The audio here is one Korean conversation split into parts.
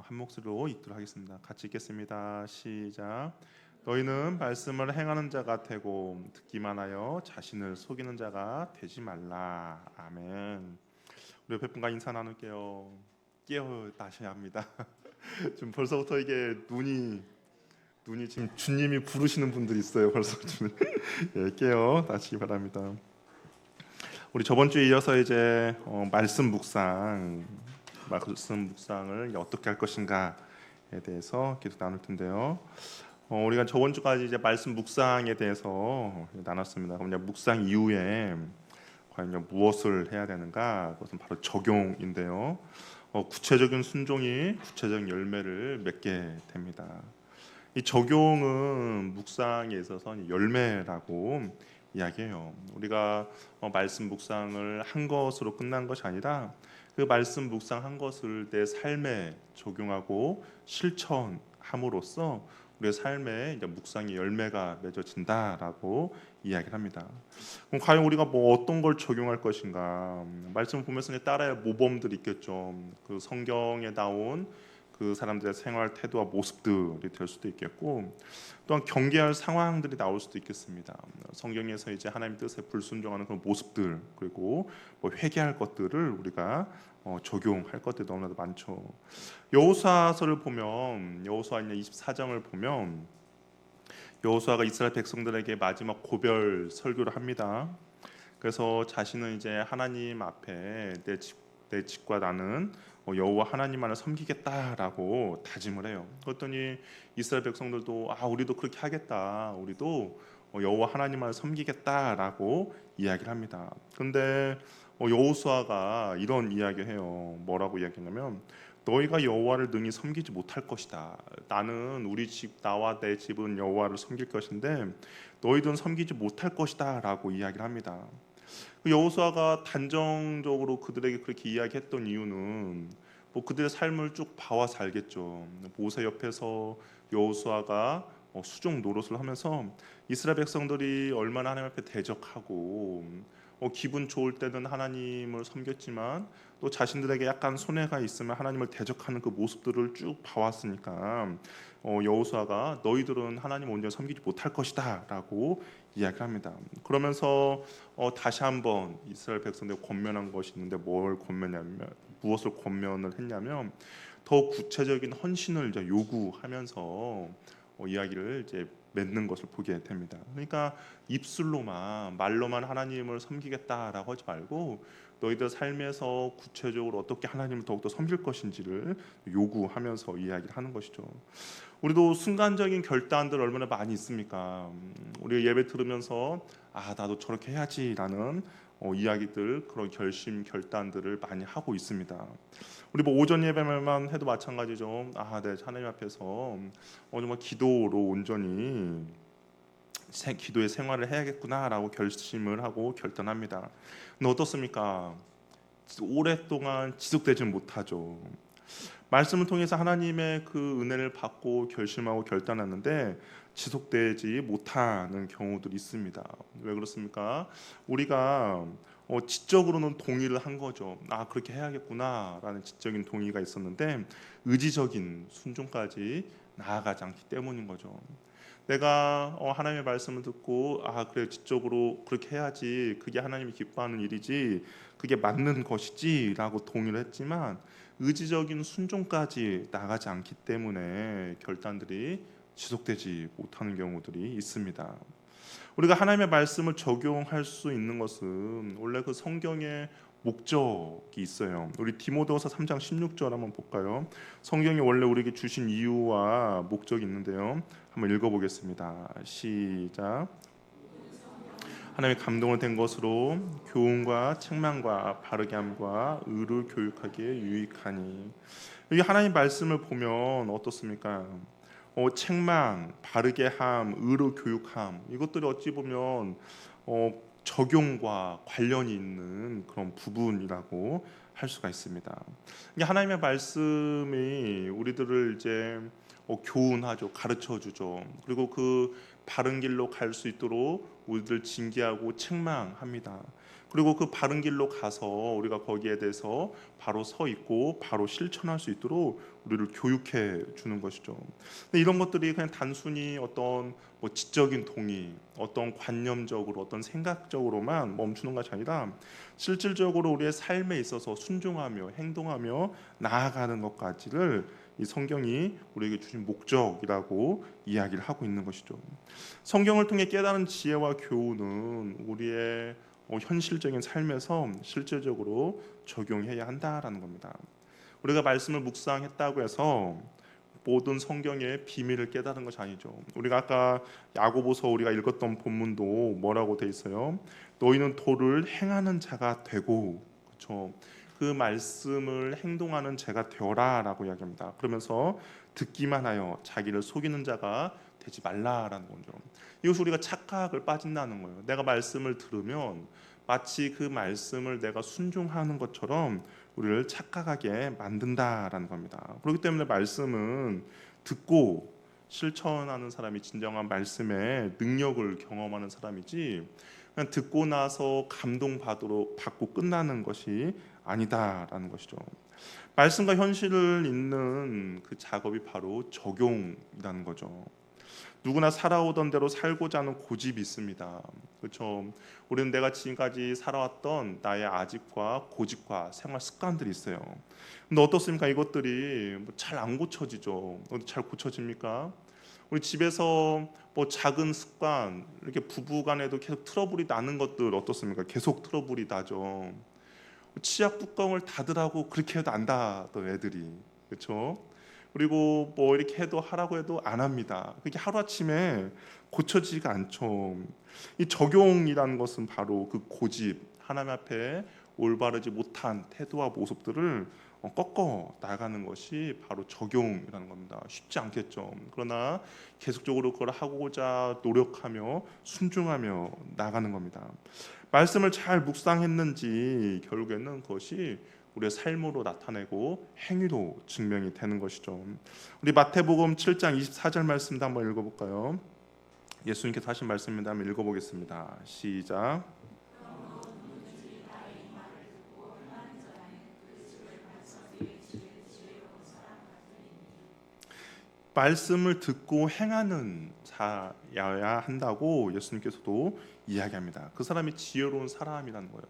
한 목소리로 읽도록 하겠습니다. 같이 읽겠습니다. 시작. 너희는 말씀을 행하는 자가 되고 듣기만 하여 자신을 속이는 자가 되지 말라. 아멘. 우리 옆에 분과 인사 나눌게요. 깨어 다셔야 합니다. 지금 벌써부터 이게 눈이 지금 주님이 부르시는 분들이 있어요. 벌써 좀 예, 깨어 다시기 바랍니다. 우리 저번 주에 이어서 이제 말씀 묵상을 이제 어떻게 할 것인가에 대해서 계속 나눌 텐데요. 우리가 저번 주까지 이제 말씀 묵상에 대해서 나눴습니다. 그럼 이제 묵상 이후에 과연 이제 무엇을 해야 되는가? 그것은 바로 적용인데요. 구체적인 순종이 구체적인 열매를 맺게 됩니다. 이 적용은 묵상에 있어서 열매라고 이야기해요. 우리가 말씀 묵상을 한 것으로 끝난 것이 아니라 그 말씀 묵상한 것을 내 삶에 적용하고 실천함으로써 우리의 삶에 이제 묵상의 열매가 맺어진다라고 이야기를 합니다. 그럼 과연 우리가 뭐 어떤 걸 적용할 것인가? 말씀 보면서 따라야 할 모범들이 있겠죠. 그 성경에 나온 그 사람들의 생활 태도와 모습들이 될 수도 있겠고, 또한 경계할 상황들이 나올 수도 있겠습니다. 성경에서 이제 하나님 뜻에 불순종하는 그런 모습들, 그리고 뭐 회개할 것들을 우리가 적용할 것들이 너무나도 많죠. 여호수아서를 보면, 여호수아 24장을 보면 여호수아가 이스라엘 백성들에게 마지막 고별 설교를 합니다. 그래서 자신은 이제 하나님 앞에 내 집과 나는 여호와 하나님만을 섬기겠다라고 다짐을 해요. 그랬더니 이스라엘 백성들도 우리도 그렇게 하겠다. 우리도 여호와 하나님만을 섬기겠다라고 이야기를 합니다. 그런데 여호수아가 이런 이야기를 해요. 뭐라고 이야기하냐면 너희가 여호와를 능히 섬기지 못할 것이다. 나는 우리 집 나와 내 집은 여호와를 섬길 것인데 너희들은 섬기지 못할 것이다라고 이야기를 합니다. 여호수아가 단정적으로 그들에게 그렇게 이야기했던 이유는 뭐 그들의 삶을 쭉 봐와서 알겠죠. 모세 옆에서 여호수아가 수종 노릇을 하면서 이스라엘 백성들이 얼마나 하나님 앞에 대적하고 기분 좋을 때는 하나님을 섬겼지만 또 자신들에게 약간 손해가 있으면 하나님을 대적하는 그 모습들을 쭉 봐왔으니까 여호수아가 너희들은 하나님 온전히 섬기지 못할 것이다라고 이야기를 합니다. 그러면서 다시 한번 이스라엘 백성들 권면한 것이 있는데 무엇을 권면을 했냐면 더 구체적인 헌신을 이제 요구하면서 이야기를 이제 맺는 것을 보게 됩니다. 그러니까 입술로만 말로만 하나님을 섬기겠다라고 하지 말고 너희들 삶에서 구체적으로 어떻게 하나님을 더욱더 섬길 것인지를 요구하면서 이야기를 하는 것이죠. 우리도 순간적인 결단들 얼마나 많이 있습니까? 우리 예배 들으면서 나도 저렇게 해야지라는 이야기들, 그런 결단들을 많이 하고 있습니다. 우리 뭐 오전 예배만 해도 마찬가지죠. 네, 하나님 앞에서 정말 기도로 온전히 기도의 생활을 해야겠구나라고 결심을 하고 결단합니다. 근데 어떻습니까? 오랫동안 지속되지는 못하죠. 말씀을 통해서 하나님의 그 은혜를 받고 결심하고 결단하는데 지속되지 못하는 경우들이 있습니다. 왜 그렇습니까? 우리가 지적으로는 동의를 한 거죠. 그렇게 해야겠구나라는 지적인 동의가 있었는데 의지적인 순종까지 나아가지 않기 때문인 거죠. 내가 하나님의 말씀을 듣고 그래 지적으로 그렇게 해야지, 그게 하나님이 기뻐하는 일이지, 그게 맞는 것이지라고 동의를 했지만 의지적인 순종까지 나가지 않기 때문에 결단들이 지속되지 못하는 경우들이 있습니다. 우리가 하나님의 말씀을 적용할 수 있는 것은 원래 그 성경의 목적이 있어요. 우리 디모데후서 3장 16절 한번 볼까요? 성경이 원래 우리에게 주신 이유와 목적이 있는데요. 한번 읽어보겠습니다. 시작. 하나님의 감동을 된 것으로 교훈과 책망과 바르게 함과 의를 교육하기에 유익하니. 여기 하나님 말씀을 보면 어떻습니까? 책망, 바르게 함, 의로 교육함, 이것들이 어찌 보면 적용과 관련이 있는 그런 부분이라고 할 수가 있습니다. 이게 하나님의 말씀이 우리들을 이제 교훈하죠, 가르쳐 주죠. 그리고 그 바른 길로 갈 수 있도록 우리들 징계하고 책망합니다. 그리고 그 바른 길로 가서 우리가 거기에 대해서 바로 서 있고 바로 실천할 수 있도록 우리를 교육해 주는 것이죠. 근데 이런 것들이 그냥 단순히 어떤 뭐 지적인 동의, 어떤 관념적으로, 어떤 생각적으로만 멈추는 것이 아니라 실질적으로 우리의 삶에 있어서 순종하며 행동하며 나아가는 것까지를 이 성경이 우리에게 주신 목적이라고 이야기를 하고 있는 것이죠. 성경을 통해 깨달은 지혜와 교훈은 우리의 현실적인 삶에서 실질적으로 적용해야 한다라는 겁니다. 우리가 말씀을 묵상했다고 해서 모든 성경의 비밀을 깨달은 것이 아니죠. 우리가 아까 야고보서 우리가 읽었던 본문도 뭐라고 돼 있어요? 너희는 도를 행하는 자가 되고, 그렇죠? 그 말씀을 행동하는 자가 되어라라고 이야기합니다. 그러면서 듣기만 하여 자기를 속이는 자가 되지 말라라는 거죠. 이것이 우리가 착각을 빠진다는 거예요. 내가 말씀을 들으면 마치 그 말씀을 내가 순종하는 것처럼 우리를 착각하게 만든다라는 겁니다. 그렇기 때문에 말씀은 듣고 실천하는 사람이 진정한 말씀의 능력을 경험하는 사람이지, 그냥 듣고 나서 받고 끝나는 것이 아니다라는 것이죠. 말씀과 현실을 잇는 그 작업이 바로 적용이라는 거죠. 누구나 살아오던 대로 살고자 하는 고집이 있습니다. 그렇죠. 우리는 내가 지금까지 살아왔던 나의 아집과 고집과 생활 습관들이 있어요. 근데 어떻습니까? 이것들이 잘 안 고쳐지죠. 잘 고쳐집니까? 우리 집에서 뭐 작은 습관, 이렇게 부부간에도 계속 트러블이 나는 것들 어떻습니까? 계속 트러블이 나죠. 치약 뚜껑을 닫으라고 그렇게 해도 안 닫아요, 애들이. 그렇죠? 그리고 뭐 이렇게 해도 하라고 해도 안 합니다. 그게 하루아침에 고쳐지지가 않죠. 이 적용이라는 것은 바로 그 고집, 하나님 앞에 올바르지 못한 태도와 모습들을 꺾어 나가는 것이 바로 적용이라는 겁니다. 쉽지 않겠죠. 그러나 계속적으로 그걸 하고자 노력하며 순종하며 나가는 겁니다. 말씀을 잘 묵상했는지 결국에는 그것이 우리의 삶으로 나타내고 행위로 증명이 되는 것이죠. 우리 마태복음 7장 24절 말씀도 한번 읽어볼까요? 예수님께서 하신 말씀입니다. 한번 읽어보겠습니다. 시작. 말씀을 듣고 행하는 자여야 한다고 예수님께서도 이야기합니다. 그 사람이 지혜로운 사람이라는 거예요.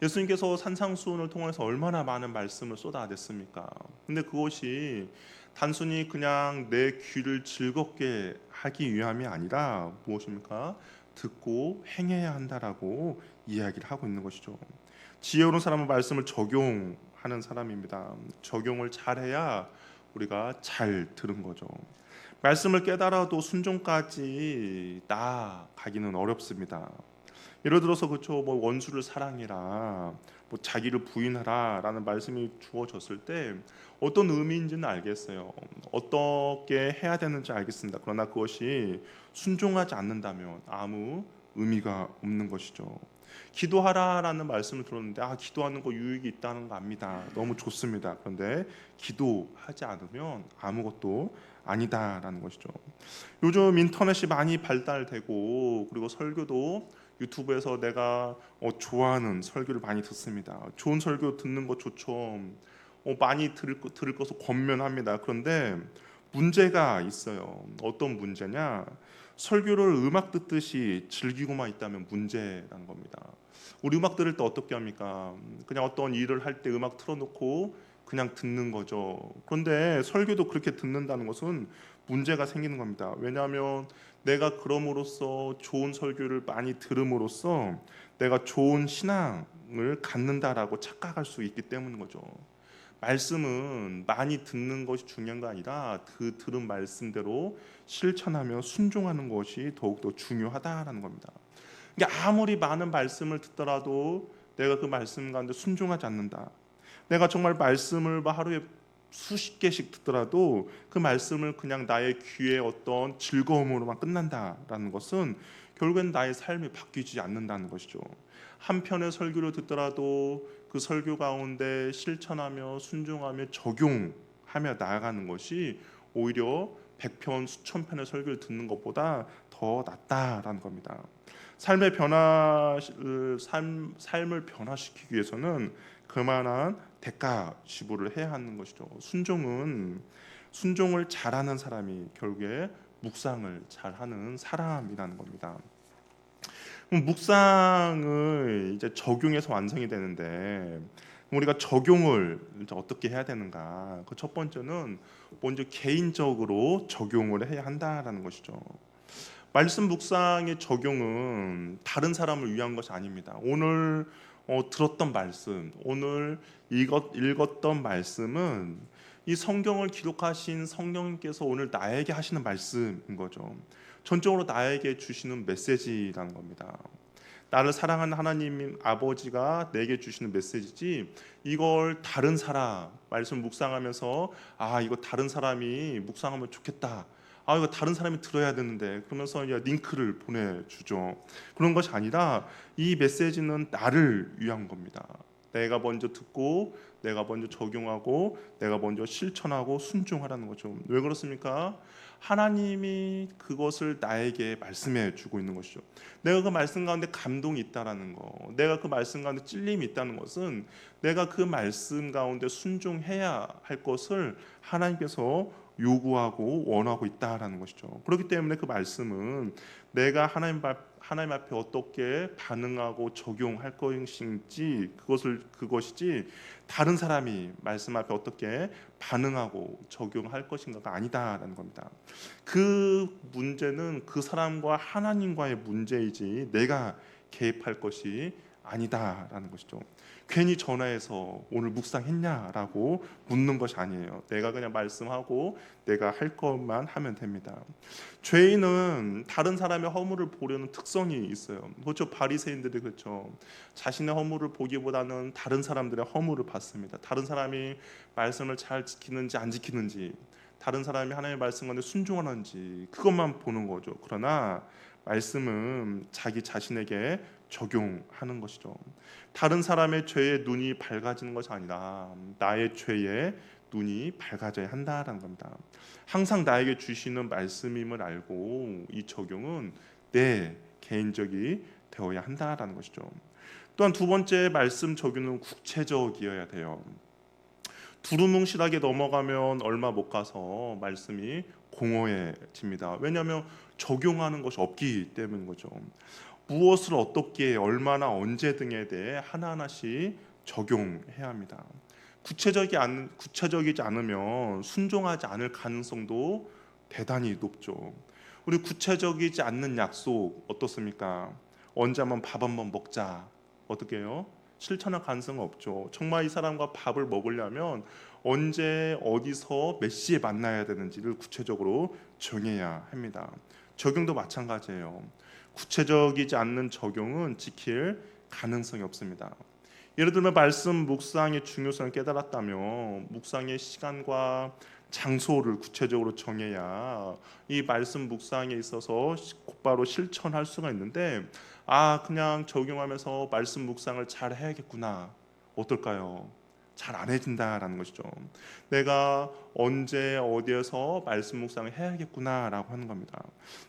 예수님께서 산상수훈을 통해서 얼마나 많은 말씀을 쏟아냈습니까? 근데 그것이 단순히 그냥 내 귀를 즐겁게 하기 위함이 아니라 무엇입니까? 듣고 행해야 한다라고 이야기를 하고 있는 것이죠. 지혜로운 사람은 말씀을 적용하는 사람입니다. 적용을 잘해야 우리가 잘 들은 거죠. 말씀을 깨달아도 순종까지 나아가기는 어렵습니다. 예를 들어서 그렇죠. 뭐 원수를 사랑해라, 뭐 자기를 부인하라라는 말씀이 주어졌을 때 어떤 의미인지는 알겠어요. 어떻게 해야 되는지 알겠습니다. 그러나 그것이 순종하지 않는다면 아무 의미가 없는 것이죠. 기도하라라는 말씀을 들었는데 기도하는 거 유익이 있다는 거 압니다. 너무 좋습니다. 그런데 기도하지 않으면 아무것도 아니다라는 것이죠. 요즘 인터넷이 많이 발달되고 그리고 설교도 유튜브에서 내가 좋아하는 설교를 많이 듣습니다. 좋은 설교 듣는 거 좋죠. 많이 들을 것을 권면합니다. 그런데 문제가 있어요. 어떤 문제냐? 설교를 음악 듣듯이 즐기고만 있다면 문제라는 겁니다. 우리 음악 들을 때 어떻게 합니까? 그냥 어떤 일을 할 때 음악 틀어놓고 그냥 듣는 거죠. 그런데 설교도 그렇게 듣는다는 것은 문제가 생기는 겁니다. 왜냐하면 내가 그럼으로써 좋은 설교를 많이 들음으로써 내가 좋은 신앙을 갖는다라고 착각할 수 있기 때문인 거죠. 말씀은 많이 듣는 것이 중요한 거 아니라 그 들은 말씀대로 실천하며 순종하는 것이 더욱더 중요하다라는 겁니다. 그러니까 아무리 많은 말씀을 듣더라도 내가 그 말씀 가운데 순종하지 않는다. 내가 정말 말씀을 하루에 수십 개씩 듣더라도 그 말씀을 그냥 나의 귀의 어떤 즐거움으로만 끝난다라는 것은 결국엔 나의 삶이 바뀌지 않는다는 것이죠. 한 편의 설교를 듣더라도 그 설교 가운데 실천하며 순종하며 적용하며 나아가는 것이 오히려 100편 수천 편의 설교를 듣는 것보다 더 더 낫다라는 겁니다. 삶을 변화시키기 위해서는 그만한 대가 지불을 해야 하는 것이죠. 순종을 잘하는 사람이 결국에 묵상을 잘하는 사람이라는 겁니다. 그럼 묵상을 이제 적용해서 완성이 되는데 우리가 적용을 이제 어떻게 해야 되는가? 그 첫 번째는 먼저 개인적으로 적용을 해야 한다라는 것이죠. 말씀 묵상의 적용은 다른 사람을 위한 것이 아닙니다. 오늘 들었던 말씀, 오늘 읽었던 말씀은 이 성경을 기록하신 성령님께서 오늘 나에게 하시는 말씀인 거죠. 전적으로 나에게 주시는 메시지라는 겁니다. 나를 사랑하는 하나님 아버지가 내게 주시는 메시지지, 이걸 다른 사람 말씀 묵상하면서 이거 다른 사람이 묵상하면 좋겠다, 이거 다른 사람이 들어야 되는데 그러면서 링크를 보내주죠. 그런 것이 아니라 이 메시지는 나를 위한 겁니다. 내가 먼저 듣고 내가 먼저 적용하고 내가 먼저 실천하고 순종하라는 거죠. 왜 그렇습니까? 하나님이 그것을 나에게 말씀해 주고 있는 것이죠. 내가 그 말씀 가운데 감동이 있다라는 거, 내가 그 말씀 가운데 찔림이 있다는 것은 내가 그 말씀 가운데 순종해야 할 것을 하나님께서 요구하고 원하고 있다라는 것이죠. 그렇기 때문에 그 말씀은 내가 하나님 앞에 어떻게 반응하고 적용할 것인지 그것이지, 다른 사람이 말씀 앞에 어떻게 반응하고 적용할 것인가가 아니다라는 겁니다. 그 문제는 그 사람과 하나님과의 문제이지 내가 개입할 것이 아니다라는 것이죠. 괜히 전화해서 오늘 묵상했냐라고 묻는 것이 아니에요. 내가 그냥 말씀하고 내가 할 것만 하면 됩니다. 죄인은 다른 사람의 허물을 보려는 특성이 있어요. 그렇죠. 바리새인들이 그렇죠. 자신의 허물을 보기보다는 다른 사람들의 허물을 봤습니다. 다른 사람이 말씀을 잘 지키는지 안 지키는지, 다른 사람이 하나님의 말씀 가운데 순종하는지 그것만 보는 거죠. 그러나 말씀은 자기 자신에게 적용하는 것이죠. 다른 사람의 죄에 눈이 밝아지는 것이 아니라 나의 죄에 눈이 밝아져야 한다는 겁니다. 항상 나에게 주시는 말씀임을 알고 이 적용은 내 개인적이 되어야 한다는 것이죠. 또한 두 번째 말씀 적용은 구체적이어야 돼요. 두루뭉실하게 넘어가면 얼마 못 가서 말씀이 공허해집니다. 왜냐하면 적용하는 것이 없기 때문인 거죠. 무엇을 어떻게 얼마나 언제 등에 대해 하나하나씩 적용해야 합니다. 구체적이지 않으면 순종하지 않을 가능성도 대단히 높죠. 우리 구체적이지 않는 약속 어떻습니까? 언제 한번 밥 한번 먹자, 어떻게 해요? 실천할 가능성은 없죠. 정말 이 사람과 밥을 먹으려면 언제 어디서 몇 시에 만나야 되는지를 구체적으로 정해야 합니다. 적용도 마찬가지예요. 구체적이지 않는 적용은 지킬 가능성이 없습니다. 예를 들면 말씀 묵상의 중요성을 깨달았다면 묵상의 시간과 장소를 구체적으로 정해야 이 말씀 묵상에 있어서 곧바로 실천할 수가 있는데, 그냥 적용하면서 말씀 묵상을 잘 해야겠구나, 어떨까요? 잘 안 해진다라는 것이죠. 내가 언제 어디에서 말씀 묵상을 해야겠구나라고 하는 겁니다.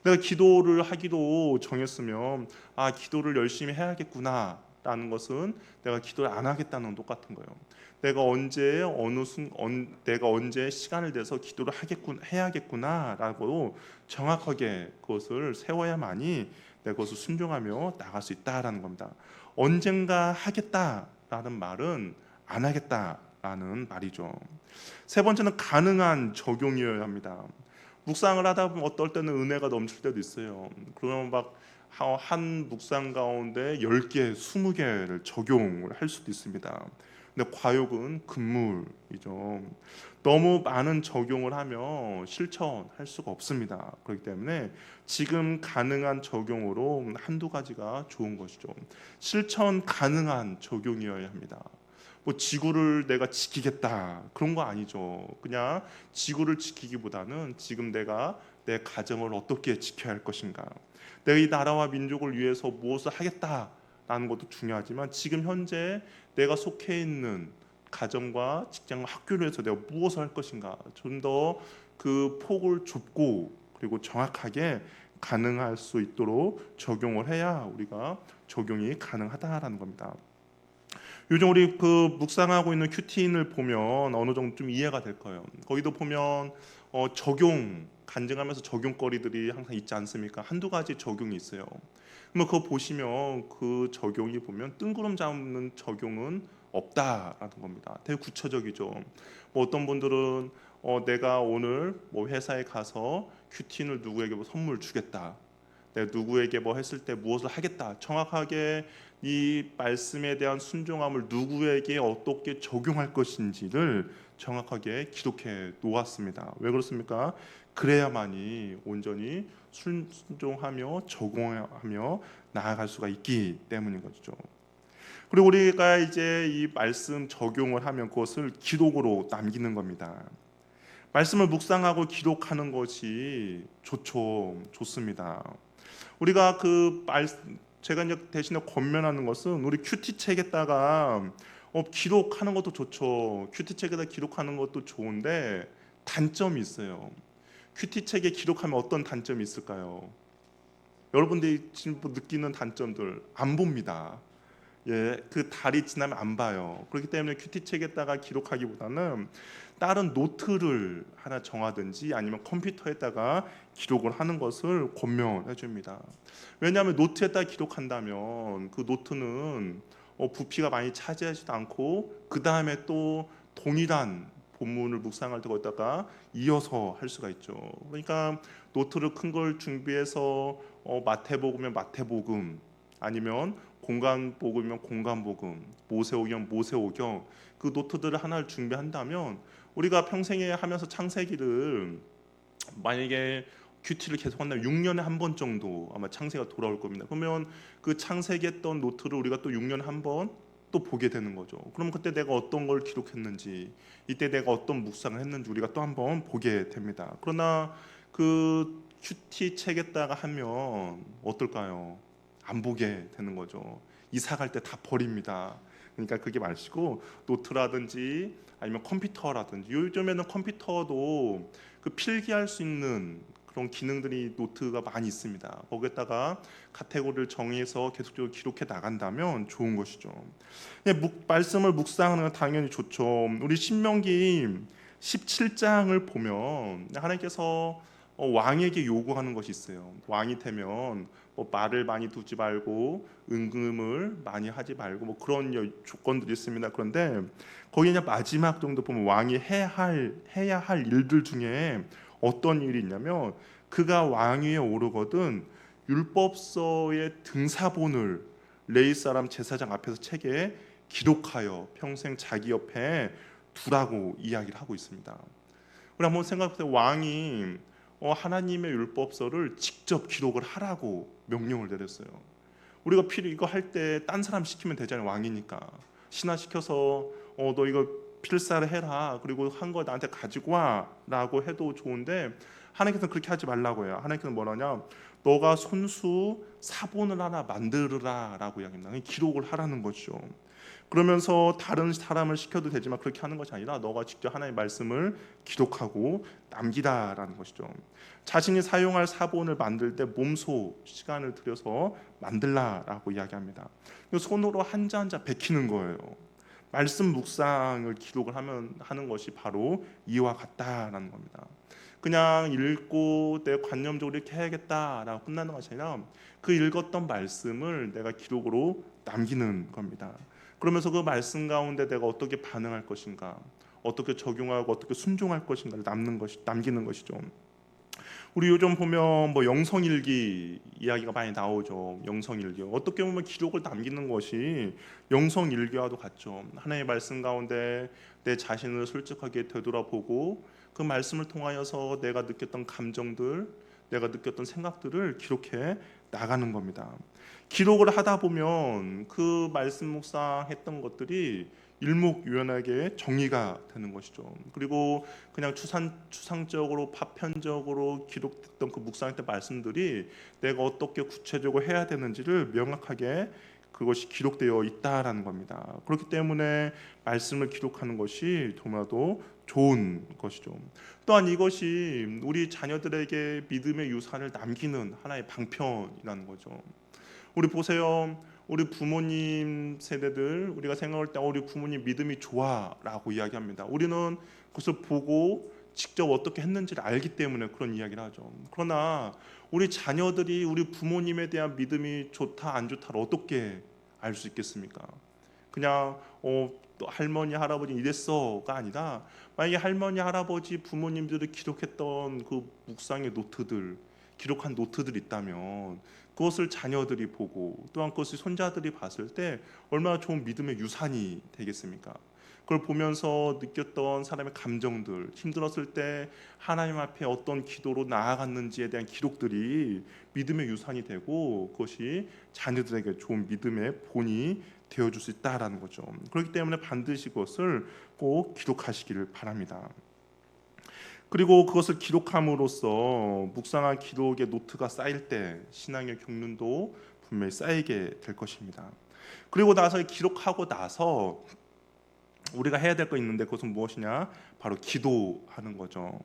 내가 기도를 하기도 정했으면 기도를 열심히 해야겠구나라는 것은 내가 기도를 안 하겠다는 똑같은 거예요. 내가 언제 시간을 내서 기도를 해야겠구나라고 정확하게 그것을 세워야만이 내가 그것을 순종하며 나갈 수 있다라는 겁니다. 언젠가 하겠다라는 말은 안 하겠다라는 말이죠. 세 번째는 가능한 적용이어야 합니다. 묵상을 하다 보면 어떨 때는 은혜가 넘칠 때도 있어요. 그러면 막 한 묵상 가운데 10개, 20개를 적용을 할 수도 있습니다. 근데 과욕은 금물이죠. 너무 많은 적용을 하면 실천할 수가 없습니다. 그렇기 때문에 지금 가능한 적용으로 한두 가지가 좋은 것이죠. 실천 가능한 적용이어야 합니다. 지구를 내가 지키겠다 그런 거 아니죠. 그냥 지구를 지키기보다는 지금 내가 내 가정을 어떻게 지켜야 할 것인가, 내가 이 나라와 민족을 위해서 무엇을 하겠다라는 것도 중요하지만 지금 현재 내가 속해 있는 가정과 직장과 학교를 해서 내가 무엇을 할 것인가, 좀 더 그 폭을 좁고 그리고 정확하게 가능할 수 있도록 적용을 해야 우리가 적용이 가능하다라는 겁니다. 요즘 우리 그 묵상하고 있는 큐티인을 보면 어느 정도 좀 이해가 될 거예요. 거기도 보면 적용 간증하면서 적용거리들이 항상 있지 않습니까? 한두 가지 적용이 있어요. 그러면 그거 보시면 그 적용이 보면 뜬구름 잡는 적용은 없다라는 겁니다. 되게 구체적이죠. 뭐 어떤 분들은 내가 오늘 뭐 회사에 가서 큐티인을 누구에게 뭐 선물 주겠다. 내가 누구에게 뭐 했을 때 무엇을 하겠다. 정확하게 이 말씀에 대한 순종함을 누구에게 어떻게 적용할 것인지를 정확하게 기록해 놓았습니다. 왜 그렇습니까? 그래야만이 온전히 순종하며 적용하며 나아갈 수가 있기 때문인 거죠. 그리고 우리가 이제 이 말씀 적용을 하면 그것을 기록으로 남기는 겁니다. 말씀을 묵상하고 기록하는 것이 좋습니다. 우리가 제가 이제 대신에 권면하는 것은 우리 큐티 책에다가 기록하는 것도 좋죠. 큐티 책에다 기록하는 것도 좋은데 단점이 있어요. 큐티 책에 기록하면 어떤 단점이 있을까요? 여러분들이 지금 느끼는 단점들 안 봅니다. 예, 그 달이 지나면 안 봐요. 그렇기 때문에 큐티 책에다가 기록하기보다는 다른 노트를 하나 정하든지 아니면 컴퓨터에다가 기록을 하는 것을 권면해 줍니다. 왜냐하면 노트에다 기록한다면 그 노트는 부피가 많이 차지하지도 않고 그 다음에 또 동일한 본문을 묵상할 때 거기다가 이어서 할 수가 있죠. 그러니까 노트를 큰 걸 준비해서 마태복음이면 마태복음 아니면 공간복음이면 공간복음, 모세오경 모세오경 그 노트들을 하나를 준비한다면 우리가 평생에 하면서 창세기를 만약에 큐티를 계속 한다면 6년에 한 번 정도 아마 창세기가 돌아올 겁니다. 그러면 그 창세기했던 노트를 우리가 또 6년에 한 번 또 보게 되는 거죠. 그럼 그때 내가 어떤 걸 기록했는지, 이때 내가 어떤 묵상을 했는지 우리가 또 한 번 보게 됩니다. 그러나 그 큐티 책에다가 하면 어떨까요? 안 보게 되는 거죠. 이사 갈 때 다 버립니다. 그러니까 그게 마시고 노트라든지 아니면 컴퓨터라든지 요즘에는 컴퓨터도 그 필기할 수 있는 그런 기능들이 노트가 많이 있습니다. 거기에다가 카테고리를 정해서 계속적으로 기록해 나간다면 좋은 것이죠. 말씀을 묵상하는 건 당연히 좋죠. 우리 신명기 17장을 보면 하나님께서 왕에게 요구하는 것이 있어요. 왕이 되면 말을 많이 두지 말고 은금을 많이 하지 말고 그런 조건들이 있습니다. 그런데 거기 이제 마지막 정도 보면 왕이 해야 할 일들 중에 어떤 일이 있냐면 그가 왕위에 오르거든 율법서의 등사본을 레위 사람 제사장 앞에서 책에 기록하여 평생 자기 옆에 두라고 이야기를 하고 있습니다. 우리 한번 생각해보세요. 왕이 하나님의 율법서를 직접 기록을 하라고 명령을 내렸어요. 우리가 이거 할 때 딴 사람 시키면 되잖아요. 왕이니까 신하 시켜서 너 이거 필사를 해라. 그리고 한 거 나한테 가지고 와라고 해도 좋은데 하나님께서는 그렇게 하지 말라고 해요. 하나님께서는 뭐라냐? 너가 손수 사본을 하나 만들으라라고 이야기합니다. 기록을 하라는 거죠. 그러면서 다른 사람을 시켜도 되지만 그렇게 하는 것이 아니라 너가 직접 하나님의 말씀을 기록하고 남기다라는 것이죠. 자신이 사용할 사본을 만들 때 몸소 시간을 들여서 만들라라고 이야기합니다. 손으로 한자 한자 베끼는 거예요. 말씀 묵상을 기록을 하는 것이 바로 이와 같다라는 겁니다. 그냥 읽고 내 관념적으로 이렇게 해야겠다라고 끝나는 것이 아니라 그 읽었던 말씀을 내가 기록으로 남기는 겁니다. 그러면서 그 말씀 가운데 내가 어떻게 반응할 것인가, 어떻게 적용하고 어떻게 순종할 것인가를 남기는 것이죠. 우리 요즘 보면 영성일기 이야기가 많이 나오죠. 영성일기 어떻게 보면 기록을 남기는 것이 영성일기와도 같죠. 하나님의 말씀 가운데 내 자신을 솔직하게 되돌아보고 그 말씀을 통하여서 내가 느꼈던 감정들, 내가 느꼈던 생각들을 기록해 나가는 겁니다. 기록을 하다 보면 그 말씀 묵상했던 것들이 일목요연하게 정리가 되는 것이죠. 그리고 그냥 추상적으로 파편적으로 기록됐던 그 묵상했던 말씀들이 내가 어떻게 구체적으로 해야 되는지를 명확하게 그것이 기록되어 있다라는 겁니다. 그렇기 때문에 말씀을 기록하는 것이 너무나도 좋은 것이죠. 또한 이것이 우리 자녀들에게 믿음의 유산을 남기는 하나의 방편이라는 거죠. 우리 보세요. 우리 부모님 세대들 우리가 생각할 때 우리 부모님 믿음이 좋아라고 이야기합니다. 우리는 그것을 보고 직접 어떻게 했는지를 알기 때문에 그런 이야기를 하죠. 그러나 우리 자녀들이 우리 부모님에 대한 믿음이 좋다 안 좋다를 어떻게 알 수 있겠습니까? 그냥 또 할머니 할아버지 이랬어가 아니라 만약에 할머니 할아버지 부모님들이 기록했던 그 묵상의 노트들 기록한 노트들이 있다면 그것을 자녀들이 보고 또한 그것을 손자들이 봤을 때 얼마나 좋은 믿음의 유산이 되겠습니까? 그걸 보면서 느꼈던 사람의 감정들, 힘들었을 때 하나님 앞에 어떤 기도로 나아갔는지에 대한 기록들이 믿음의 유산이 되고 그것이 자녀들에게 좋은 믿음의 본이 되어줄 수 있다라는 거죠. 그렇기 때문에 반드시 그것을 꼭 기록하시기를 바랍니다. 그리고 그것을 기록함으로써 묵상한 기록의 노트가 쌓일 때 신앙의 경륜도 분명히 쌓이게 될 것입니다. 그리고 나서 기록하고 나서 우리가 해야 될 거 있는데 그것은 무엇이냐? 바로 기도하는 거죠.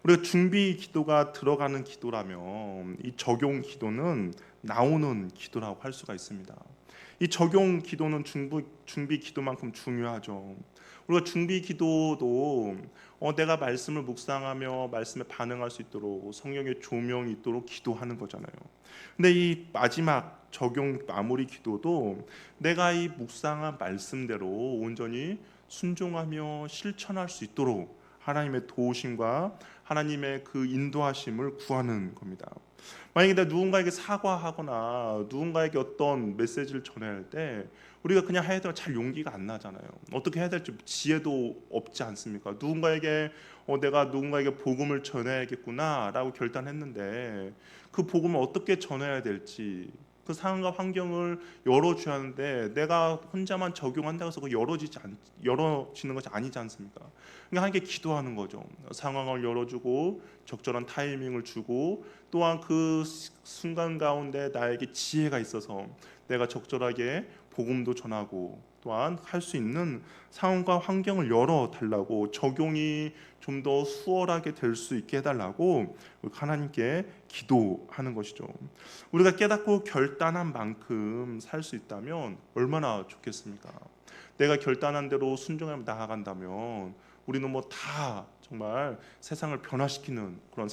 우리가 준비 기도가 들어가는 기도라면 이 적용 기도는 나오는 기도라고 할 수가 있습니다. 이 적용 기도는 준비 기도만큼 중요하죠. 우리가 준비 기도도 내가 말씀을 묵상하며 말씀에 반응할 수 있도록 성령의 조명이 있도록 기도하는 거잖아요. 근데 이 마지막 적용 마무리 기도도 내가 이 묵상한 말씀대로 온전히 순종하며 실천할 수 있도록 하나님의 도우심과 하나님의 그 인도하심을 구하는 겁니다. 만약에 내가 누군가에게 사과하거나 누군가에게 어떤 메시지를 전해야 할 때 우리가 그냥 해야 되면 잘 용기가 안 나잖아요. 어떻게 해야 될지 지혜도 없지 않습니까? 누군가에게 내가 누군가에게 복음을 전해야겠구나라고 결단했는데 그 복음을 어떻게 전해야 될지 그 상황과 환경을 열어줘야 하는데 내가 혼자만 적용한다고 해서 열어지는 것이 아니지 않습니까? 그러니까 하나님께 기도하는 거죠. 상황을 열어주고 적절한 타이밍을 주고 또한 그 순간 가운데 나에게 지혜가 있어서 내가 적절하게 복음도 전하고 또한 할 수 있는 상황과 환경을 열어달라고 적용이 좀 더 수월하게 될 수 있게 해달라고 하나님께 기도하는 것이죠. 우리가 깨닫고 결단한 만큼 살 수 있다면 얼마나 좋겠습니까? 내가 결단한 대로 순종하며 나아간다면 우리는 뭐 다 정말 세상을 변화시키는 그런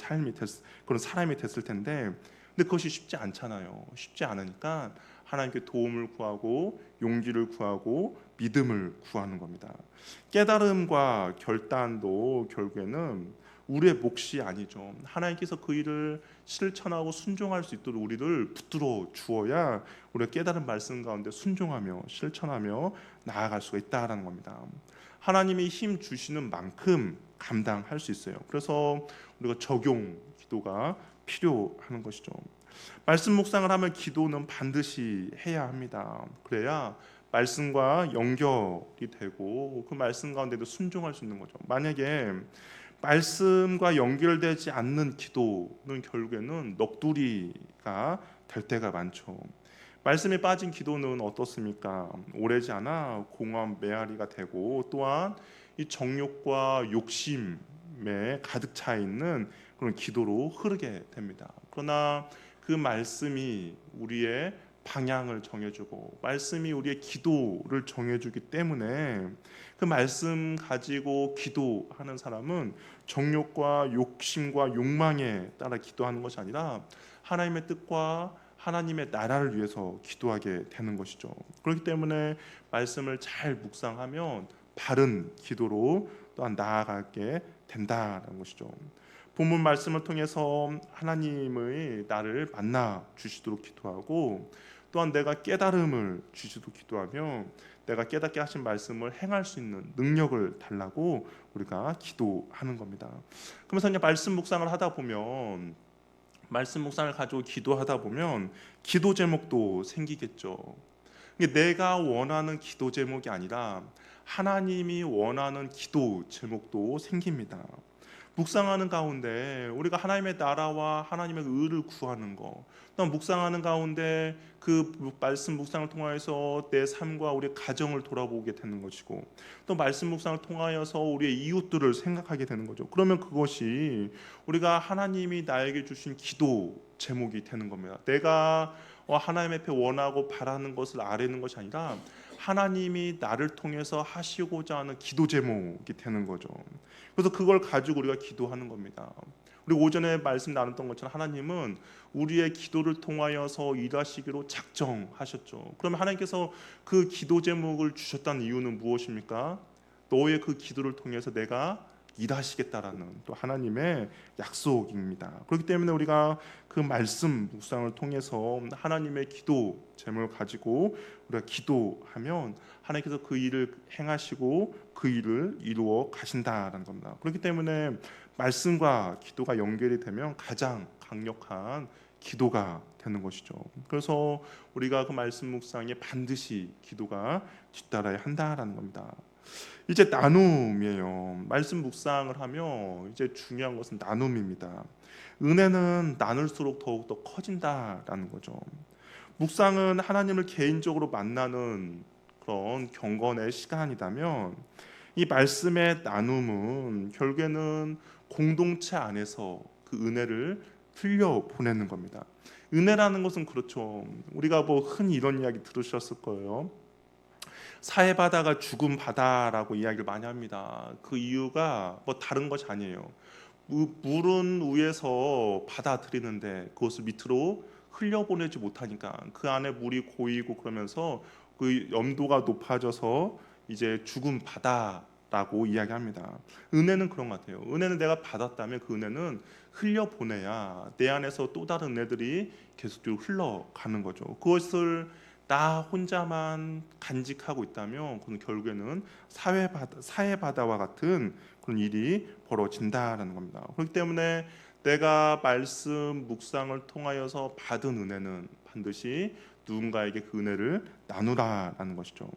그런 사람이 됐을 텐데 근데 그것이 쉽지 않잖아요. 쉽지 않으니까 하나님께 도움을 구하고 용기를 구하고 믿음을 구하는 겁니다. 깨달음과 결단도 결국에는 우리의 몫이 아니죠. 하나님께서 그 일을 실천하고 순종할 수 있도록 우리를 붙들어 주어야 우리가 깨달은 말씀 가운데 순종하며 실천하며 나아갈 수가 있다라는 겁니다. 하나님이 힘 주시는 만큼 감당할 수 있어요. 그래서 우리가 적용 기도가 필요한 것이죠. 말씀 묵상을 하면 기도는 반드시 해야 합니다. 그래야 말씀과 연결이 되고 그 말씀 가운데도 순종할 수 있는 거죠. 만약에 말씀과 연결되지 않는 기도는 결국에는 넋두리가 될 때가 많죠. 말씀에 빠진 기도는 어떻습니까? 오래지 않아 공허한 메아리가 되고 또한 이 정욕과 욕심에 가득 차 있는 그런 기도로 흐르게 됩니다. 그러나 그 말씀이 우리의 방향을 정해주고 말씀이 우리의 기도를 정해주기 때문에 그 말씀 가지고 기도하는 사람은 정욕과 욕심과 욕망에 따라 기도하는 것이 아니라 하나님의 뜻과 하나님의 나라를 위해서 기도하게 되는 것이죠. 그렇기 때문에 말씀을 잘 묵상하면 바른 기도로 또한 나아가게 된다는 것이죠. 본문 말씀을 통해서 하나님의 나를 만나 주시도록 기도하고 또한 내가 깨달음을 주시도록 기도하며 내가 깨닫게 하신 말씀을 행할 수 있는 능력을 달라고 우리가 기도하는 겁니다. 그러면서 이제 말씀 묵상을 하다 보면 말씀 묵상을 가지고 기도하다 보면 기도 제목도 생기겠죠. 내가 원하는 기도 제목이 아니라 하나님이 원하는 기도 제목도 생깁니다. 묵상하는 가운데 우리가 하나님의 나라와 하나님의 의를 구하는 거, 또 묵상하는 가운데 그 말씀 묵상을 통하여서 내 삶과 우리 가정을 돌아보게 되는 것이고, 또 말씀 묵상을 통하여서 우리의 이웃들을 생각하게 되는 거죠. 그러면 그것이 우리가 하나님이 나에게 주신 기도 제목이 되는 겁니다. 내가 하나님 앞에 원하고 바라는 것을 아뢰는 것이 아니라 하나님이 나를 통해서 하시고자 하는 기도 제목이 되는 거죠. 그래서 그걸 가지고 우리가 기도하는 겁니다. 우리 오전에 말씀 나눴던 것처럼 하나님은 우리의 기도를 통하여서 일하시기로 작정하셨죠. 그러면 하나님께서 그 기도 제목을 주셨다는 이유는 무엇입니까? 너의 그 기도를 통해서 내가 일하시겠다라는 또 하나님의 약속입니다. 그렇기 때문에 우리가 그 말씀 묵상을 통해서 하나님의 기도 제목을 가지고 우리가 기도하면 하나님께서 그 일을 행하시고 그 일을 이루어 가신다라는 겁니다. 그렇기 때문에 말씀과 기도가 연결이 되면 가장 강력한 기도가 되는 것이죠. 그래서 우리가 그 말씀 묵상에 반드시 기도가 뒤따라야 한다라는 겁니다. 이제 나눔이에요. 말씀 묵상을 하면 이제 중요한 것은 나눔입니다. 은혜는 나눌수록 더욱더 커진다라는 거죠. 묵상은 하나님을 개인적으로 만나는 그런 경건의 시간이라면, 이 말씀의 나눔은 결국에는 공동체 안에서 그 은혜를 흘려 보내는 겁니다. 은혜라는 것은 그렇죠. 우리가 뭐 흔히 이런 이야기 들으셨을 거예요. 사해 바다가 죽은 바다라고 이야기를 많이 합니다. 그 이유가 뭐 다른 것이 아니에요. 물은 위에서 받아들이는데 그것을 밑으로 흘려보내지 못하니까 그 안에 물이 고이고 그러면서 그 염도가 높아져서 이제 죽은 바다라고 이야기합니다. 은혜는 그런 것 같아요. 은혜는 내가 받았다면 그 은혜는 흘려보내야 내 안에서 또 다른 은혜들이 계속적으로 흘러가는 거죠. 그것을 나 혼자만 간직하고 있다면 그건 결국에는 사회 바다와 같은 그런 일이 벌어진다라는 겁니다. 그렇기 때문에 내가 말씀 묵상을 통하여서 받은 은혜는 반드시 누군가에게 그 은혜를 나누라라는 것이죠.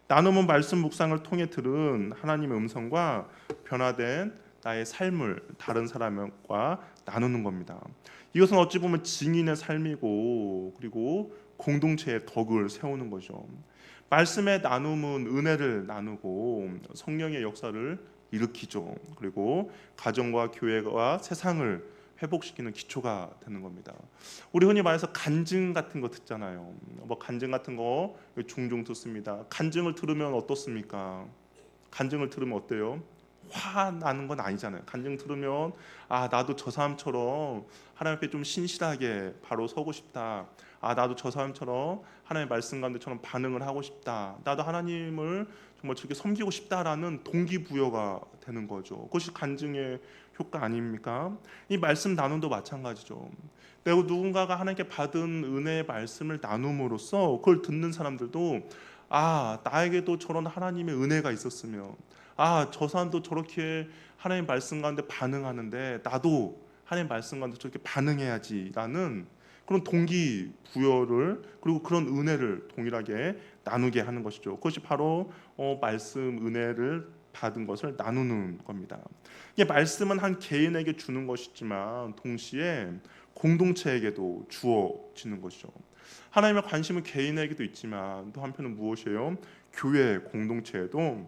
나눔은 말씀 묵상을 통해 들은 하나님의 음성과 변화된 나의 삶을 다른 사람과 나누는 겁니다. 이것은 어찌 보면 증인의 삶이고, 그리고 공동체의 덕을 세우는 거죠. 말씀의 나눔은 은혜를 나누고 성령의 역사를 일으키죠. 그리고 가정과 교회와 세상을 회복시키는 기초가 되는 겁니다. 우리 흔히 말해서 간증 같은 거 듣잖아요. 뭐 간증 같은 거 종종 듣습니다. 간증을 들으면 어떻습니까? 간증을 들으면 어때요? 화나는 건 아니잖아요. 간증 들으면 나도 저 사람처럼 하나님 앞에 좀 신실하게 바로 서고 싶다. 나도 저 사람처럼 하나님의 말씀 가운데처럼 반응을 하고 싶다. 나도 하나님을 정말 저렇게 섬기고 싶다라는 동기부여가 되는 거죠. 그것이 간증의 효과 아닙니까? 이 말씀 나눔도 마찬가지죠. 내가 누군가가 하나님께 받은 은혜의 말씀을 나눔으로써 그걸 듣는 사람들도 나에게도 저런 하나님의 은혜가 있었으면, 저 사람도 저렇게 하나님 말씀 가운데 반응하는데 나도 하나님 말씀 가운데 저렇게 반응해야지라는 그런 동기부여를, 그리고 그런 은혜를 동일하게 나누게 하는 것이죠. 그것이 바로 말씀 은혜를 받은 것을 나누는 겁니다. 이게 말씀은 한 개인에게 주는 것이지만 동시에 공동체에게도 주어지는 것이죠. 하나님의 관심은 개인에게도 있지만 또 한편은 무엇이에요? 교회 공동체에도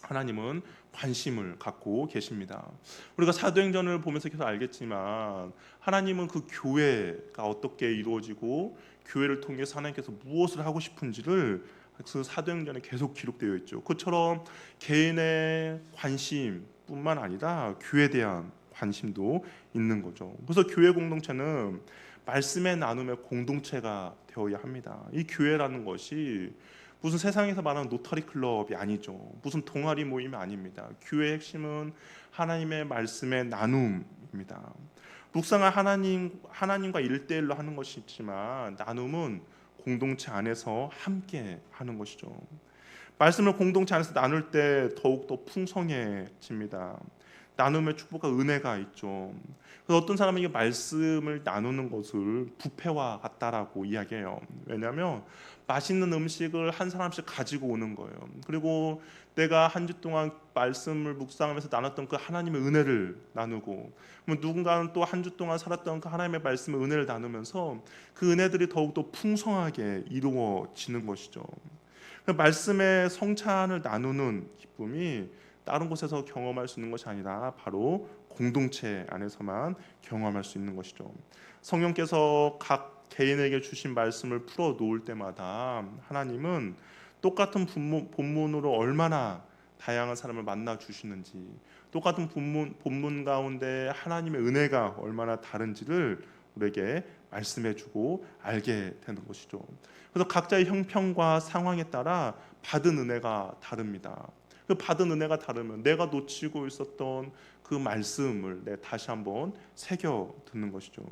하나님은 관심을 갖고 계십니다. 우리가 사도행전을 보면서 계속 알겠지만 하나님은 그 교회가 어떻게 이루어지고 교회를 통해서 하나님께서 무엇을 하고 싶은지를 그 사도행전에 계속 기록되어 있죠. 그처럼 개인의 관심뿐만 아니라 교회에 대한 관심도 있는 거죠. 그래서 교회 공동체는 말씀의 나눔의 공동체가 되어야 합니다. 이 교회라는 것이 무슨 세상에서 말하는 노타리 클럽이 아니죠. 무슨 동아리 모임이 아닙니다. 교회의 핵심은 하나님의 말씀의 나눔입니다. 묵상은 하나님과 1대1로 하는 것이 있지만 나눔은 공동체 안에서 함께 하는 것이죠. 말씀을 공동체 안에서 나눌 때 더욱더 풍성해집니다. 나눔의 축복과 은혜가 있죠. 그래서 어떤 사람은 이 말씀을 나누는 것을 부패와 같다라고 이야기해요. 왜냐하면 맛있는 음식을 한 사람씩 가지고 오는 거예요. 그리고 내가 한 주 동안 말씀을 묵상하면서 나눴던 그 하나님의 은혜를 나누고, 누군가는 또 한 주 동안 살았던 그 하나님의 말씀의 은혜를 나누면서 그 은혜들이 더욱더 풍성하게 이루어지는 것이죠. 그 말씀의 성찬을 나누는 기쁨이 다른 곳에서 경험할 수 있는 것이 아니라 바로 공동체 안에서만 경험할 수 있는 것이죠. 성령께서 각 개인에게 주신 말씀을 풀어 놓을 때마다 하나님은 똑같은 본문으로 얼마나 다양한 사람을 만나 주시는지, 똑같은 본문 가운데 하나님의 은혜가 얼마나 다른지를 우리에게 말씀해 주고 알게 되는 것이죠. 그래서 각자의 형편과 상황에 따라 받은 은혜가 다릅니다. 그 받은 은혜가 다르면 내가 놓치고 있었던 그 말씀을 다시 한번 새겨 듣는 것이죠.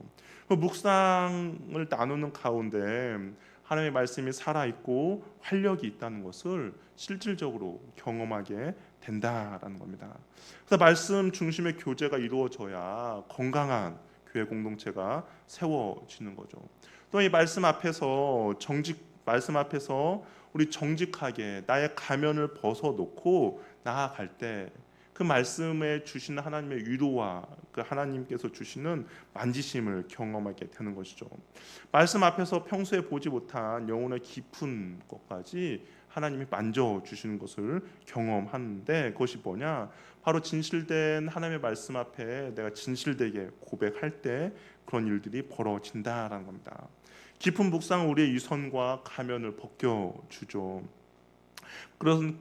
그 묵상을 나누는 가운데 하나님의 말씀이 살아 있고 활력이 있다는 것을 실질적으로 경험하게 된다라는 겁니다. 그래서 말씀 중심의 교제가 이루어져야 건강한 교회 공동체가 세워지는 거죠. 또 이 말씀 앞에서 우리 정직하게 나의 가면을 벗어놓고 나아갈 때 그 말씀에 주시는 하나님의 위로와 그 하나님께서 주시는 만지심을 경험하게 되는 것이죠. 말씀 앞에서 평소에 보지 못한 영혼의 깊은 것까지 하나님이 만져주시는 것을 경험하는데, 그것이 뭐냐? 바로 진실된 하나님의 말씀 앞에 내가 진실되게 고백할 때 그런 일들이 벌어진다라는 겁니다. 깊은 묵상은 우리의 유선과 가면을 벗겨주죠. 그런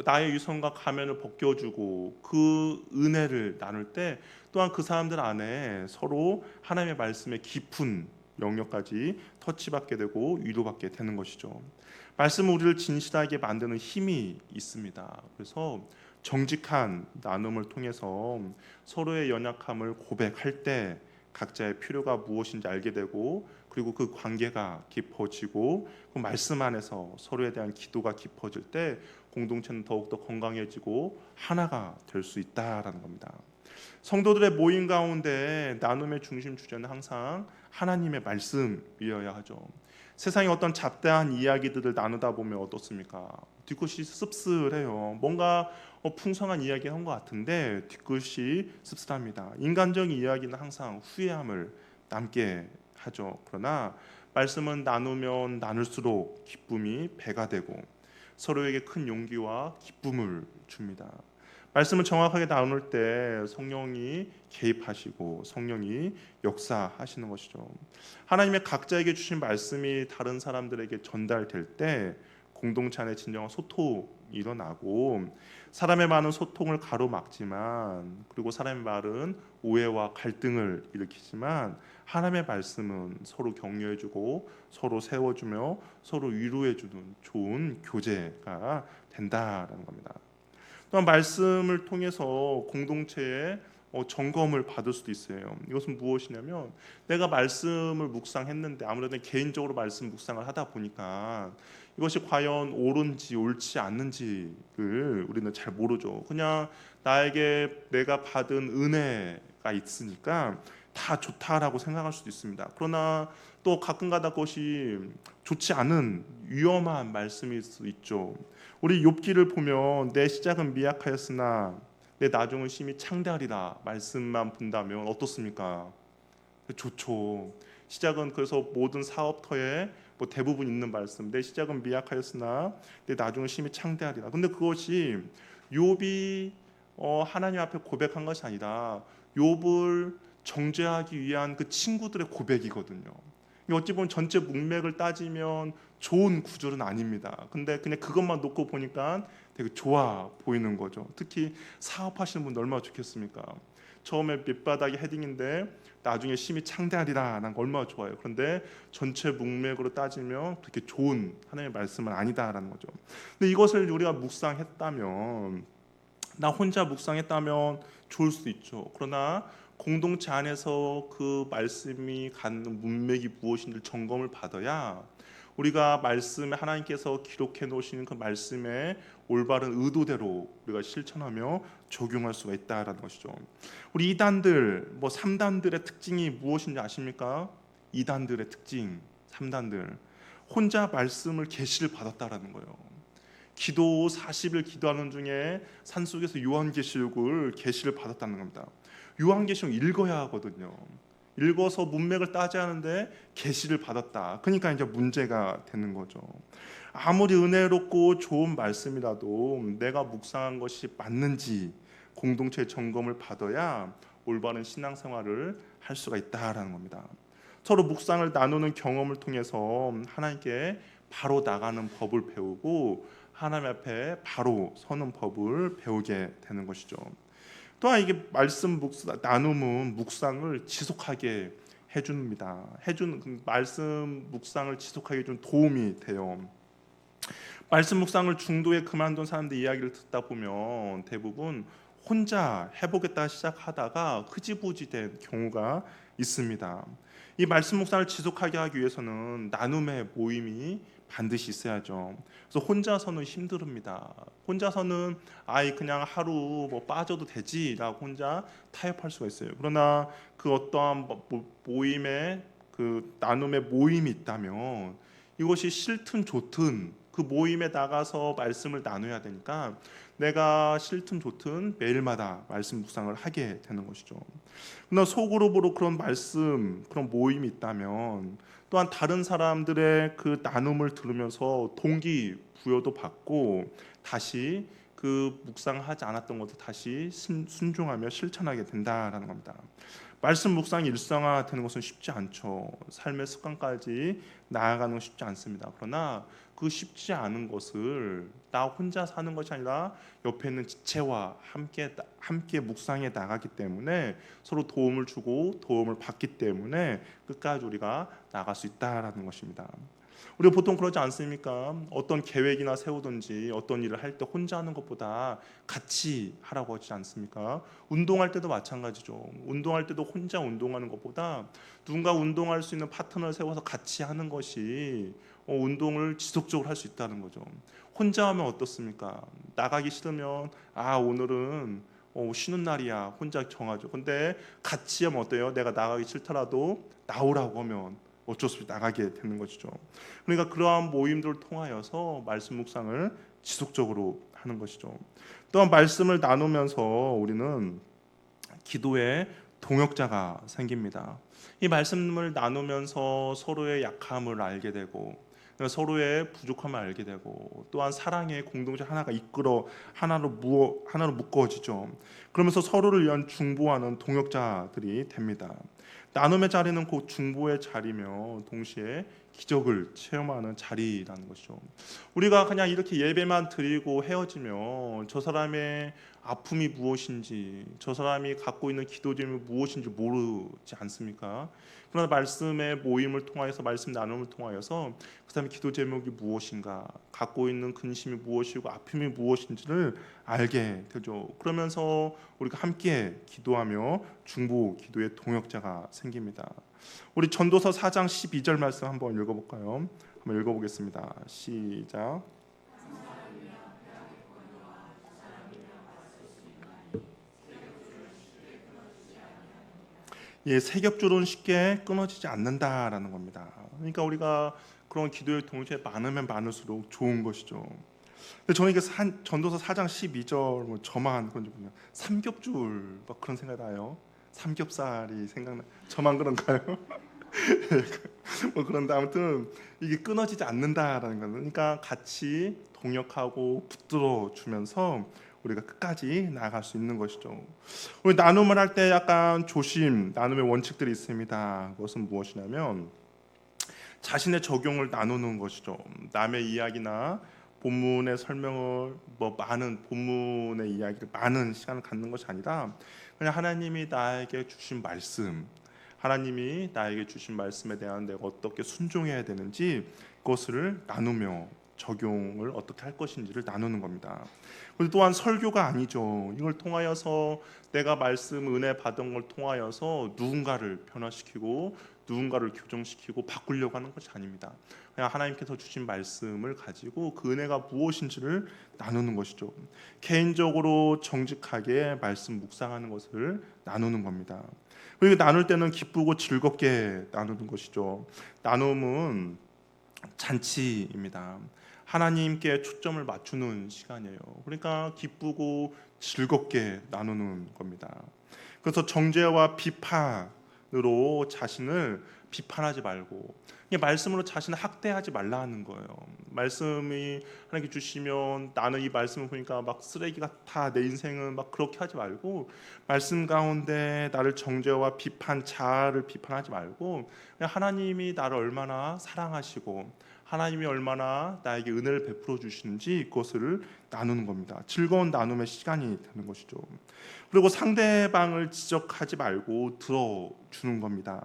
나의 유선과 가면을 벗겨주고 그 은혜를 나눌 때 또한 그 사람들 안에 서로 하나님의 말씀의 깊은 영역까지 터치받게 되고 위로받게 되는 것이죠. 말씀은 우리를 진실하게 만드는 힘이 있습니다. 그래서 정직한 나눔을 통해서 서로의 연약함을 고백할 때 각자의 필요가 무엇인지 알게 되고, 그리고 그 관계가 깊어지고 그 말씀 안에서 서로에 대한 기도가 깊어질 때 공동체는 더욱더 건강해지고 하나가 될 수 있다라는 겁니다. 성도들의 모임 가운데 나눔의 중심 주제는 항상 하나님의 말씀이어야 하죠. 세상의 어떤 잡다한 이야기들을 나누다 보면 어떻습니까? 뒤끝이 씁쓸해요. 뭔가 풍성한 이야기 한 것 같은데 뒤끝이 씁쓸합니다. 인간적인 이야기는 항상 후회함을 남게 하죠. 그러나 말씀은 나누면 나눌수록 기쁨이 배가 되고 서로에게 큰 용기와 기쁨을 줍니다. 말씀을 정확하게 나눌 때 성령이 개입하시고 성령이 역사하시는 것이죠. 하나님의 각자에게 주신 말씀이 다른 사람들에게 전달될 때 공동체 안에 진정한 소통이 일어나고, 사람의 말은 소통을 가로막지만, 그리고 사람의 말은 오해와 갈등을 일으키지만 하나님의 말씀은 서로 격려해주고 서로 세워주며 서로 위로해주는 좋은 교제가 된다라는 겁니다. 또한 말씀을 통해서 공동체에 점검을 받을 수도 있어요. 이것은 무엇이냐면, 내가 말씀을 묵상했는데 아무래도 개인적으로 말씀 묵상을 하다 보니까 이것이 과연 옳은지 옳지 않는지를 우리는 잘 모르죠. 그냥 나에게 내가 받은 은혜가 있으니까 다 좋다라고 생각할 수도 있습니다. 그러나 또 가끔가다 그것이 좋지 않은 위험한 말씀일 수 있죠. 우리 욥기를 보면 내 시작은 미약하였으나 내 나중은 심히 창대하리라 말씀만 본다면 어떻습니까? 좋죠. 시작은, 그래서 모든 사업터에 대부분 있는 말씀, 내 시작은 미약하였으나 내 나중은 심히 창대하리라. 근데 그것이 욥이 하나님 앞에 고백한 것이 아니라 욥을 정죄하기 위한 그 친구들의 고백이거든요. 어찌 보면 전체 문맥을 따지면 좋은 구절은 아닙니다. 근데 그냥 그것만 놓고 보니까 되게 좋아 보이는 거죠. 특히 사업하시는 분들 얼마나 좋겠습니까? 처음에 밑바닥이 헤딩인데 나중에 심히 창대하리라 난 얼마나 좋아요. 그런데 전체 문맥으로 따지면 그렇게 좋은 하나님의 말씀은 아니다라는 거죠. 근데 이것을 우리가 묵상했다면, 나 혼자 묵상했다면 좋을 수도 있죠. 그러나 공동체 안에서 그 말씀이 갖는 문맥이 무엇인지 점검을 받아야 우리가 말씀에 하나님께서 기록해 놓으신 그 말씀의 올바른 의도대로 우리가 실천하며 적용할 수가 있다라는 것이죠. 우리 이단들, 3단들의 특징이 무엇인지 아십니까? 이단들의 특징, 3단들 혼자 말씀을 계시를 받았다라는 거예요. 기도 40일 기도하는 중에 산속에서 요한계시록을 계시를 받았다는 겁니다. 요한계시록 읽어야 하거든요. 읽어서 문맥을 따져야 하는데 계시를 받았다. 그러니까 이제 문제가 되는 거죠. 아무리 은혜롭고 좋은 말씀이라도 내가 묵상한 것이 맞는지 공동체 점검을 받아야 올바른 신앙생활을 할 수가 있다라는 겁니다. 서로 묵상을 나누는 경험을 통해서 하나님께 바로 나가는 법을 배우고 하나님 앞에 바로 서는 법을 배우게 되는 것이죠. 또한 이게 말씀 나눔은 묵상을 지속하게 해줍니다. 말씀 묵상을 지속하게 좀 도움이 돼요. 말씀 묵상을 중도에 그만둔 사람들 이야기를 듣다 보면 대부분 혼자 해보겠다 시작하다가 흐지부지 된 경우가 있습니다. 이 말씀 묵상을 지속하게 하기 위해서는 나눔의 모임이 반드시 있어야죠. 그래서 혼자서는 힘듭니다. 혼자서는 그냥 하루 빠져도 되지라고 혼자 타협할 수가 있어요. 그러나 그 어떠한 모임에 그 나눔의 모임이 있다면 이것이 싫든 좋든 그 모임에 나가서 말씀을 나눠야 되니까 내가 싫든 좋든 매일마다 말씀 묵상을 하게 되는 것이죠. 그러나 소그룹으로 그런 모임이 있다면 또한 다른 사람들의 그 나눔을 들으면서 동기부여도 받고 다시 그 묵상하지 않았던 것도 다시 순종하며 실천하게 된다라는 겁니다. 말씀 묵상이 일상화되는 것은 쉽지 않죠. 삶의 습관까지 나아가는 건 쉽지 않습니다. 그러나 그 쉽지 않은 것을 나 혼자 사는 것이 아니라 옆에 있는 지체와 함께 묵상해 나가기 때문에 서로 도움을 주고 도움을 받기 때문에 끝까지 우리가 나갈 수 있다라는 것입니다. 우리가 보통 그러지 않습니까? 어떤 계획이나 세우든지 어떤 일을 할 때 혼자 하는 것보다 같이 하라고 하지 않습니까? 운동할 때도 마찬가지죠. 운동할 때도 혼자 운동하는 것보다 누군가 운동할 수 있는 파트너를 세워서 같이 하는 것이 운동을 지속적으로 할 수 있다는 거죠. 혼자 하면 어떻습니까? 나가기 싫으면 오늘은 쉬는 날이야 혼자 정하죠. 근데 같이 하면 어때요? 내가 나가기 싫더라도 나오라고 하면 어쩔 수 없이 나가게 되는 것이죠. 그러니까 그러한 모임들을 통하여서 말씀 묵상을 지속적으로 하는 것이죠. 또한 말씀을 나누면서 우리는 기도의 동역자가 생깁니다. 이 말씀을 나누면서 서로의 약함을 알게 되고 서로의 부족함을 알게 되고 또한 사랑의 공동체 하나가 하나로 묶어지죠. 그러면서 서로를 위한 중보하는 동역자들이 됩니다. 나눔의 자리는 곧 중보의 자리며 동시에 기적을 체험하는 자리라는 것이죠. 우리가 그냥 이렇게 예배만 드리고 헤어지면 저 사람의 아픔이 무엇인지, 저 사람이 갖고 있는 기도 제목이 무엇인지 모르지 않습니까? 그러나 말씀의 모임을 통하여서 말씀 나눔을 통하여서 그 사람의 기도 제목이 무엇인가, 갖고 있는 근심이 무엇이고 아픔이 무엇인지를 알게 되죠. 그러면서 우리가 함께 기도하며 중보 기도의 동역자가 생깁니다. 우리 전도서 4장 12절 말씀 한번 읽어볼까요? 한번 읽어보겠습니다. 시작. 세겹줄은 쉽게 끊어지지 않는다라는 겁니다. 그러니까 우리가 그런 기도의 동시에 많으면 많을수록 좋은 것이죠. 근데 저는 이게 전도서 4장 12절 저만 그런지 모르겠어요. 삼겹줄 그런 생각이 나요. 삼겹살이 생각나. 저만 그런가요? 그런데 아무튼 이게 끊어지지 않는다라는 거는 그러니까 같이 동역하고 붙들어 주면서 우리가 끝까지 나아갈 수 있는 것이죠. 우리 나눔을 할 때 약간 나눔의 원칙들이 있습니다. 그것은 무엇이냐면 자신의 적용을 나누는 것이죠. 남의 이야기나 본문의 설명을 본문의 이야기를 많은 시간을 갖는 것이 아니라 그냥 하나님이 나에게 주신 말씀, 하나님이 나에게 주신 말씀에 대한 내가 어떻게 순종해야 되는지 그것을 나누며 적용을 어떻게 할 것인지를 나누는 겁니다. 그리고 또한 설교가 아니죠. 이걸 통하여서 내가 말씀 은혜 받은 걸 통하여서 누군가를 변화시키고 누군가를 교정시키고 바꾸려고 하는 것이 아닙니다. 그냥 하나님께서 주신 말씀을 가지고 그 은혜가 무엇인지를 나누는 것이죠. 개인적으로 정직하게 말씀 묵상하는 것을 나누는 겁니다. 그리고 나눌 때는 기쁘고 즐겁게 나누는 것이죠. 나눔은 잔치입니다. 하나님께 초점을 맞추는 시간이에요. 그러니까 기쁘고 즐겁게 나누는 겁니다. 그래서 정죄와 비판으로 자신을 비판하지 말고 말씀으로 자신을 학대하지 말라는 거예요. 말씀이 하나님께 주시면 나는 이 말씀을 보니까 막 쓰레기 같아, 내 인생은 막 그렇게 하지 말고 말씀 가운데 나를 정죄와 비판, 자아를 비판하지 말고 그냥 하나님이 나를 얼마나 사랑하시고 하나님이 얼마나 나에게 은혜를 베풀어 주시는지 그것을 나누는 겁니다. 즐거운 나눔의 시간이 되는 것이죠. 그리고 상대방을 지적하지 말고 들어주는 겁니다.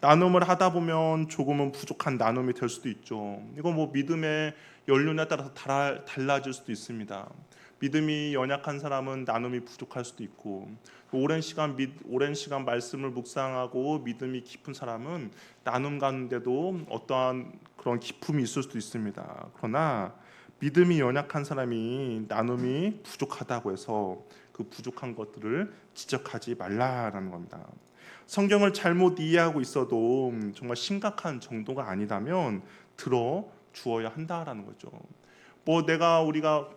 나눔을 하다 보면 조금은 부족한 나눔이 될 수도 있죠. 이거 뭐 믿음의 연륜에 따라서 달라질 수도 있습니다. 믿음이 연약한 사람은 나눔이 부족할 수도 있고 오랜 시간 말씀을 묵상하고 믿음이 깊은 사람은 나눔 가운데도 어떠한 그런 기품이 있을 수도 있습니다. 그러나 믿음이 연약한 사람이 나눔이 부족하다고 해서 그 부족한 것들을 지적하지 말라라는 겁니다. 성경을 잘못 이해하고 있어도 정말 심각한 정도가 아니라면 들어 주어야 한다라는 거죠. 우리가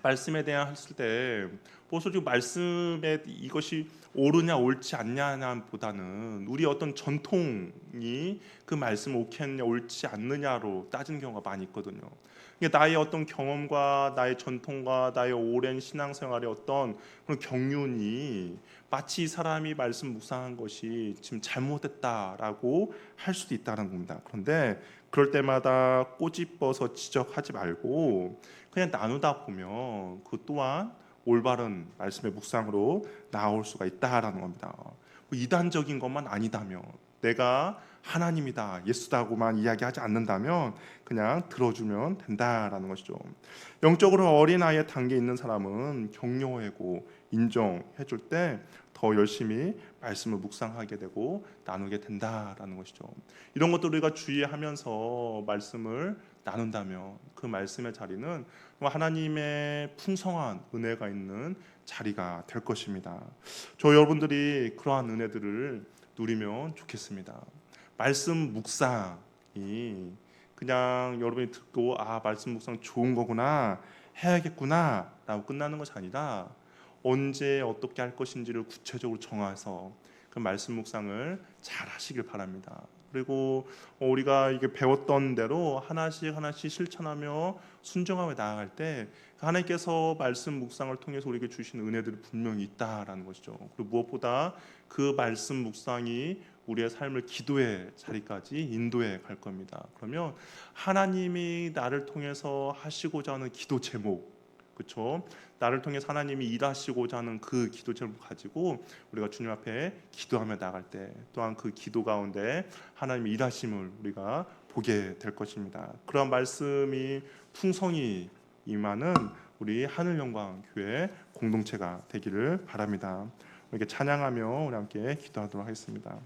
말씀에 대한 했을 때 솔직히 말씀에 이것이 옳으냐 옳지 않냐보다는 우리 어떤 전통이 그 말씀을 옳게 했냐 옳지 않느냐로 따지는 경우가 많이 있거든요. 나의 어떤 경험과 나의 전통과 나의 오랜 신앙생활의 어떤 그런 경륜이 마치 이 사람이 말씀 묵상한 것이 지금 잘못됐다라고 할 수도 있다는 겁니다. 그런데 그럴 때마다 꼬집어서 지적하지 말고 그냥 나누다 보면 그 또한 올바른 말씀의 묵상으로 나올 수가 있다라는 겁니다. 이단적인 것만 아니다면 내가 하나님이다 예수다고만 이야기하지 않는다면 그냥 들어주면 된다라는 것이죠. 영적으로 어린아이의 단계에 있는 사람은 격려하고 인정해 줄 때 더 열심히 말씀을 묵상하게 되고 나누게 된다라는 것이죠. 이런 것들 우리가 주의하면서 말씀을 나눈다면 그 말씀의 자리는 하나님의 풍성한 은혜가 있는 자리가 될 것입니다. 저 여러분들이 그러한 은혜들을 누리면 좋겠습니다. 말씀 묵상이 그냥 여러분이 듣고 말씀 묵상 좋은 거구나 해야겠구나 라고 끝나는 것이 아니라 언제 어떻게 할 것인지를 구체적으로 정해서 그 말씀 묵상을 잘 하시길 바랍니다. 그리고 우리가 이게 배웠던 대로 하나씩 실천하며 순종하며 나아갈 때 하나님께서 말씀 묵상을 통해서 우리에게 주신 은혜들이 분명히 있다라는 것이죠. 그리고 무엇보다 그 말씀 묵상이 우리의 삶을 기도의 자리까지 인도해 갈 겁니다. 그러면 하나님이 나를 통해서 하시고자 하는 기도 제목, 그렇죠? 나를 통해서 하나님이 일하시고자 하는 그 기도 제목을 가지고 우리가 주님 앞에 기도하며 나갈 때 또한 그 기도 가운데 하나님의 일하심을 우리가 보게 될 것입니다. 그런 말씀이 풍성히 임하는 우리 하늘영광교회 공동체가 되기를 바랍니다. 이렇게 찬양하며 우리 함께 기도하도록 하겠습니다.